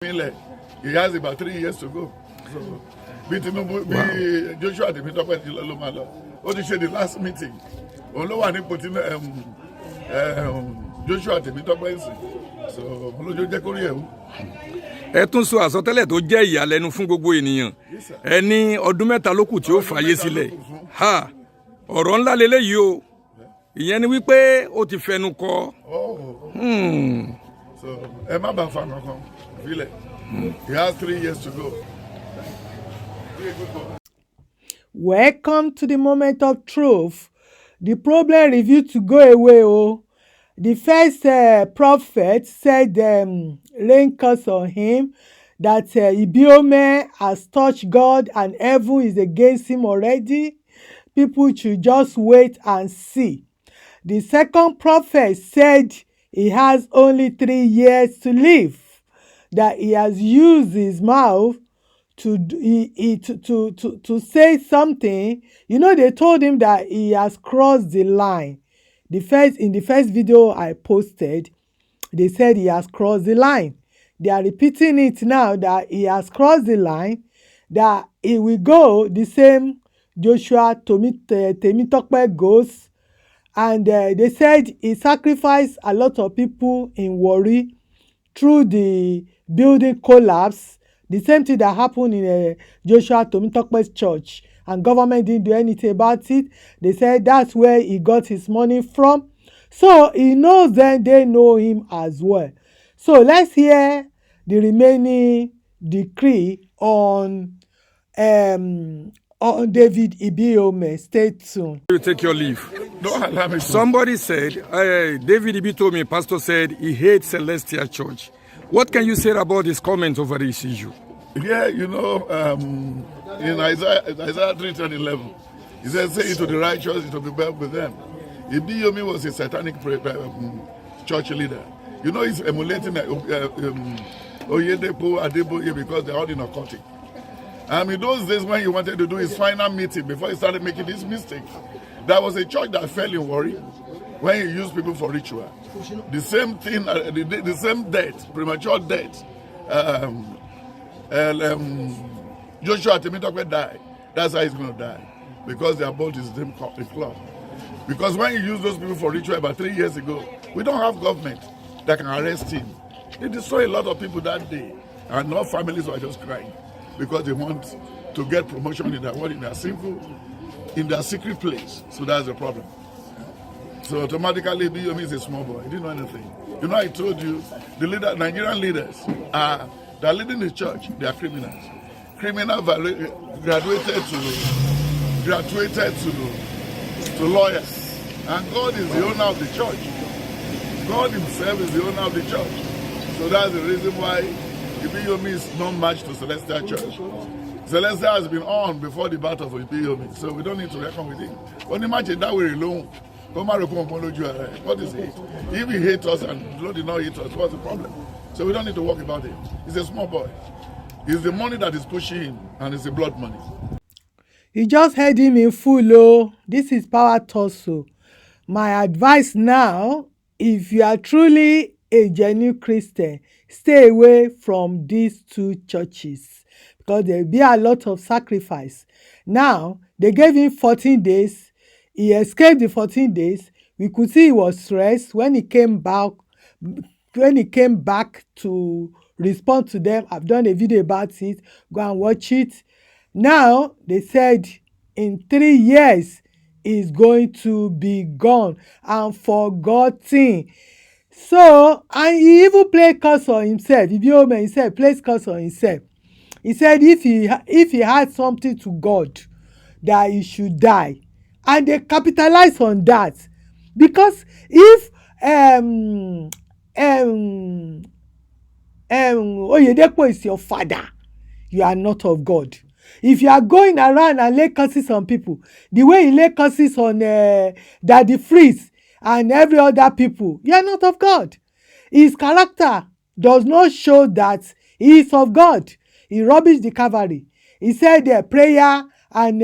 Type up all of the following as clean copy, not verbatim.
He has about 3 years to go. So, Joshua the last meeting. Joshua so ẹ tún sọ àsọtẹ́lẹ̀ tó jẹ́ ìyàlẹ́nu fún gbogbo ènìyàn ẹ ní ọdún mẹ́ta ló kù tí ó fàyè sílẹ̀ ọ̀rọ̀ ńlá lélẹ́yìí o ìyẹn ni wípé ó ti fẹnu kọ. So ẹ má bàa fa kankan filẹ̀ he has 3 years to go. Welcome to the moment of truth. The problem revealed to go away. The first prophet said rain curse on him, that Ibiyeomie has touched God and heaven is against him already. People should just wait and see. The second prophet said he has only 3 years to live, that he has used his mouth to say something. You know, they told him that he has crossed the line. In the first video I posted, they said he has crossed the line. They are repeating it now that he has crossed the line, that he will go the same Joshua Temitope goes. And they said he sacrificed a lot of people in Warri through the building collapse. The same thing that happened in Joshua Temitope's church, and government didn't do anything about it. They said that's where he got his money from. So he knows them, they know him as well. So let's hear the remaining decree on David Ibiyeomie. Stay tuned. You take your leave. Don't allow me. Somebody said, David Ibiyeomie, pastor said he hates Celestial Church. What can you say about his comment over this issue? Yeah, you know, in Isaiah 3:11, he says, say it to the righteous, it will be well with them. Ibiyeomie was a satanic church leader. You know, he's emulating Oyedepo, Adeboye, because they're all in occultic. In those days when he wanted to do his final meeting, before he started making this mistake, there was a church that fell in Warri when he used people for ritual. The same thing, the same death, premature death. Joshua Temitope died. That's how he's going to die, because they are both the same club. Because when you use those people for ritual about 3 years ago, we don't have government that can arrest him. They destroyed a lot of people that day, and all families were just crying because they want to get promotion in their secret place. So that's the problem. So automatically, Ibiyeomie is a small boy. He didn't know anything. You know, I told you, the Nigerian leaders they're leading the church. They are criminals. Criminals graduated to lawyers. And God is the owner of the church. God himself is the owner of the church. So that's the reason why Ibiyeomie is no match to Celestial Church. Celestial has been on before the birth of Ibiyeomie, so we don't need to reckon with him. Only imagine that way alone. What is it? If he hates us and Lord did not hate us, what's the problem? So we don't need to worry about it. He's a small boy. It's the money that is pushing him, and it's the blood money. You just heard him in full. This is Power Torso. My advice now, if you are truly a genuine Christian, stay away from these two churches, because there will be a lot of sacrifice. Now, they gave him 14 days. He escaped the 14 days. We could see he was stressed when he came back. When he came back to respond to them, I've done a video about it. Go and watch it. Now, they said in 3 years, he's going to be gone and forgotten. So, and he even played curse on himself. Ibiyeomie himself plays curse on himself. He said if he had something to God, that he should die. And they capitalize on that. Because if Oyedepo is your father, you are not of God. If you are going around and lay curses on people, the way he lay curses on Daddy Freeze and every other people, you are not of God. His character does not show that he is of God. He rubbished the cavalry. He said prayer and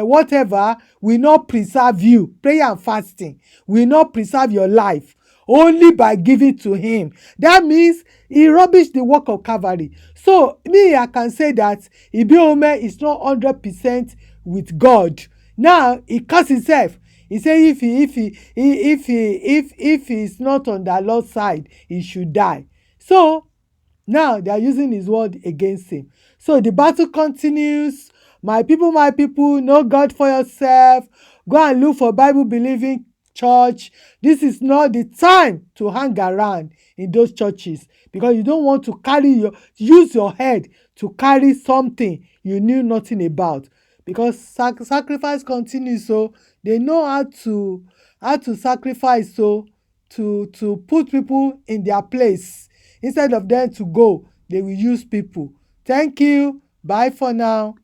whatever will not preserve you. Prayer and fasting will not preserve your life. only by giving to him. That means he rubbished the work of Calvary. So me, I can say that Ibiyeomie is not 100% with God. Now he cursed himself. He say if he is not on the Lord's side, he should die. So now they are using his word against him. So the battle continues. My people, know God for yourself. Go and look for Bible believing church. This is not the time to hang around in those churches, because you don't want to use your head to carry something you knew nothing about, because sacrifice continues. So they know how to sacrifice, so to put people in their place. Instead of them to go, they will use people. Thank you. Bye for now.